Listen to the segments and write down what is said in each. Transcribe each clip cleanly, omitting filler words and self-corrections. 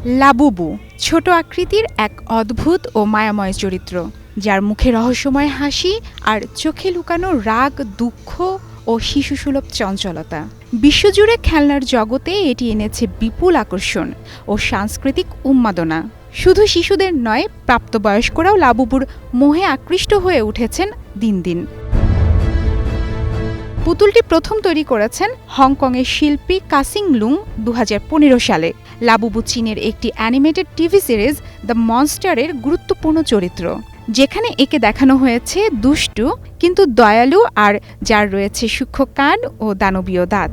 Labubu ছোট আকৃতির এক অদ্ভুত ও মায়াময় চরিত্র, যার মুখে রহস্যময় হাসি আর চোখে লুকানো রাগ, দুঃখ ও শিশুসুলভ চঞ্চলতা। বিশ্বজুড়ে খেলনার জগতে এটি এনেছে বিপুল আকর্ষণ ও সাংস্কৃতিক উন্মাদনা। শুধু শিশুদের নয়, প্রাপ্তবয়স্করাও লাবুবুর মোহে আকৃষ্ট হয়ে উঠেছেন দিন দিন। পুতুলটি প্রথম তৈরি করেছেন হংকংয়ের শিল্পী কাসিং লুং 2015 সালে। লাবুবু চীনের একটি অ্যানিমেটেড টিভি সিরিজ দ্য মনস্টারের গুরুত্বপূর্ণ চরিত্র, যেখানে একে দেখানো হয়েছে দুষ্টু কিন্তু দয়ালু আর যার রয়েছে সূক্ষ্ম কান ও দানবীয় দাঁত।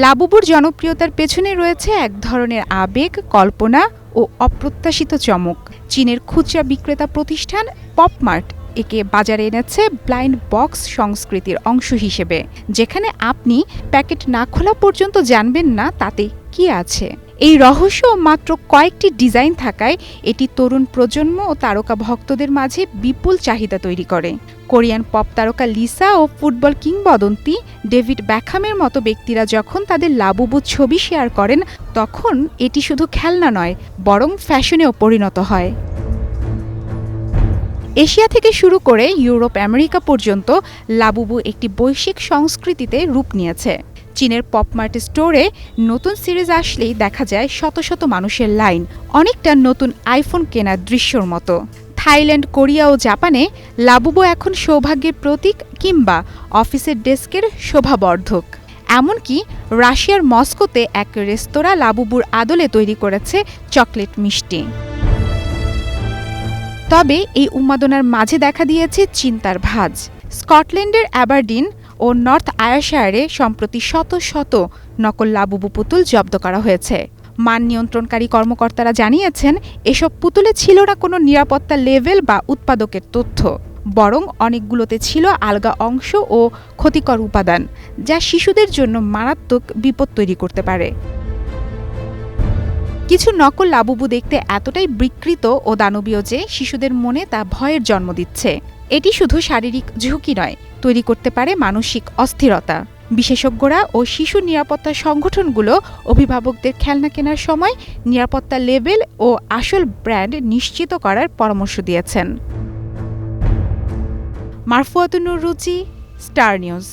লাবুবুর জনপ্রিয়তার পেছনে রয়েছে এক ধরনের আবেগ, কল্পনা ও অপ্রত্যাশিত চমক। চীনের খুচরা বিক্রেতা প্রতিষ্ঠান পপমার্ট একে বাজারে এনেছে ব্লাইন্ড বক্স সংস্কৃতির অংশ হিসেবে, যেখানে আপনি প্যাকেট না খোলা পর্যন্ত জানবেন না তাতে কি আছে। এই রহস্য মাত্র কয়েকটি ডিজাইন থাকায় এটি তরুণ প্রজন্ম ও তারকা ভক্তদের মাঝে বিপুল চাহিদা তৈরি করে। কোরিয়ান পপ তারকা লিসা ও ফুটবল কিংবদন্তি ডেভিড বেকহ্যামের মতো ব্যক্তিরা যখন তাদের লাবুবু ছবি শেয়ার করেন, তখন এটি শুধু খেলনা নয়, বরং ফ্যাশনেও পরিণত হয়। এশিয়া থেকে শুরু করে ইউরোপ, আমেরিকা পর্যন্ত লাবুবু একটি বৈশ্বিক সংস্কৃতিতে রূপ নিয়েছে। চীনের পপমার্ট স্টোরে নতুন সিরিজ আসলেই দেখা যায় শত শত মানুষের লাইন, অনেকটা নতুন আইফোন কেনার দৃশ্যর মতো। থাইল্যান্ড, কোরিয়া ও জাপানে লাবুবু এখন সৌভাগ্যের প্রতীক কিংবা অফিসের ডেস্কের শোভাবর্ধক। এমনকি রাশিয়ার মস্কোতে এক রেস্তোরাঁ লাবুবুর আদলে তৈরি করেছে চকলেট মিষ্টি। তবে এই উন্মাদনার মাঝে দেখা দিয়েছে চিন্তার ভাঁজ। স্কটল্যান্ডের অ্যাবারডিন ও নর্থ আয়ারশায়ারে সম্প্রতি শত শত নকল লাবুবু পুতুল জব্দ করা হয়েছে। মান নিয়ন্ত্রণকারী কর্মকর্তারা জানিয়েছেন, এসব পুতুলে ছিল না কোনো নিরাপত্তা লেভেল বা উৎপাদকের তথ্য, বরং অনেকগুলোতে ছিল আলগা অংশ ও ক্ষতিকর উপাদান, যা শিশুদের জন্য মারাত্মক বিপদ তৈরি করতে পারে। কিছু নকল লাবুবু দেখতে এতটাই বিকৃত ও দানবীয় যে শিশুদের মনে তা ভয়ের জন্ম দিচ্ছে। এটি শুধু শারীরিক ঝুঁকি নয়, তৈরি করতে পারে মানসিক অস্থিরতা। বিশেষজ্ঞরা ও শিশু নিরাপত্তা সংগঠনগুলো অভিভাবকদের খেলনা কেনার সময় নিরাপত্তা লেভেল ও আসল ব্র্যান্ড নিশ্চিত করার পরামর্শ দিয়েছেন। মারফুয়াতুন নুর রুচি, স্টার নিউজ।